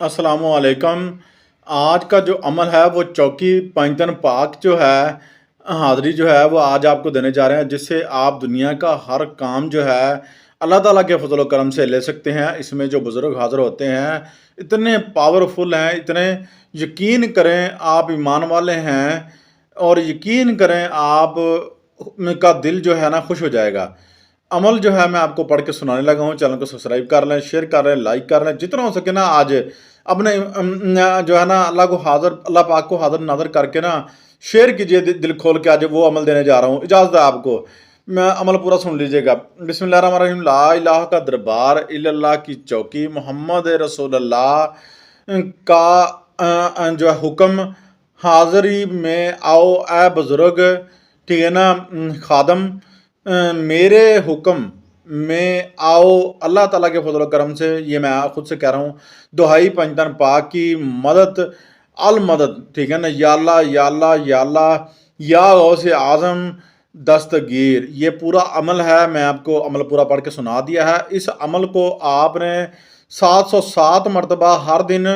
अस्सलामु अलैकुम। आज का जो अमल है वो चौकी पंजतन पाक जो है हाज़िरी जो है वो आज आपको देने जा रहे हैं, जिससे आप दुनिया का हर काम जो है अल्लाह ताला के फज़ल व करम से ले सकते हैं। इसमें जो बुज़ुर्ग हाज़िर होते हैं इतने पावरफुल हैं, इतने यकीन करें आप ईमान वाले हैं और यकीन करें आप का दिल जो है ना खुश हो जाएगा। अमल जो है मैं आपको पढ़ के सुनाने लगा हूँ। चैनल को सब्सक्राइब कर लें, शेयर कर लें, लाइक कर लें, जितना हो सके ना आज अपने जो है ना अल्लाह पाक को हाज़िर नाज़िर करके ना शेयर कीजिए दिल खोल के। आज वो अमल देने जा रहा हूँ, इजाज़त है आपको। मैं अमल पूरा सुन लीजिएगा। बिस्मिल्लाहिर्रहमानिर्रहीम। ला इलाहा का दरबार इल्लल्लाह की चौकी, मोहम्मद रसूलुल्लाह का जो है हुक्म, हाज़िरी में आओ ए बुज़ुर्ग, ठीक है ना खादम, मेरे हुक्म में आओ अल्लाह ताला के फजल करम से। ये मैं खुद से कह रहा हूँ, दुहाई पंजतन पाक की मदद अल मदद, ठीक है ना। या अल्लाह या अल्लाह या अल्लाह या गौसे आज़म दस्तगीर। ये पूरा अमल है, मैं आपको अमल पूरा पढ़ के सुना दिया है। इस अमल को आपने 707 मरतबा हर दिन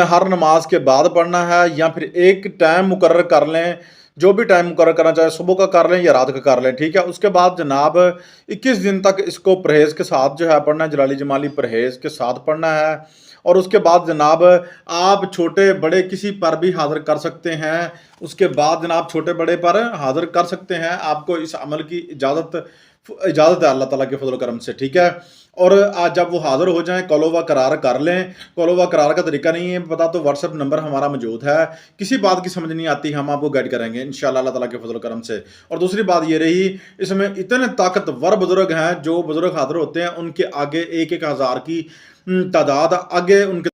हर नमाज के बाद पढ़ना है, या फिर एक टाइम मुकर्रर कर लें। जो भी टाइम मुकर्रर करना चाहे, सुबह का कर लें या रात का कर लें, ठीक है। उसके बाद जनाब 21 दिन तक इसको परहेज़ के साथ जो है पढ़ना है, जलाली जमाली परहेज़ के साथ पढ़ना है। और उसके बाद जनाब आप छोटे बड़े किसी पर भी हाज़िर कर सकते हैं। उसके बाद जनाब छोटे बड़े पर हाज़िर कर सकते हैं। आपको इस अमल की इजाज़त है अल्लाह ताला के फजल करम से, ठीक है। और आज जब वो हाज़िर हो जाएं कॉलोवा करार कर लें। कॉलोवा करार का तरीका नहीं है पता तो व्हाट्सएप नंबर हमारा मौजूद है। किसी बात की समझ नहीं आती हम आपको गाइड करेंगे इंशाअल्लाह अल्लाह ताला के फजल करम से। और दूसरी बात ये रही, इसमें इतने ताकतवर बुजुर्ग हैं, जो बुजुर्ग हाज़िर होते हैं उनके आगे 1-1 हज़ार की तादाद आगे उनके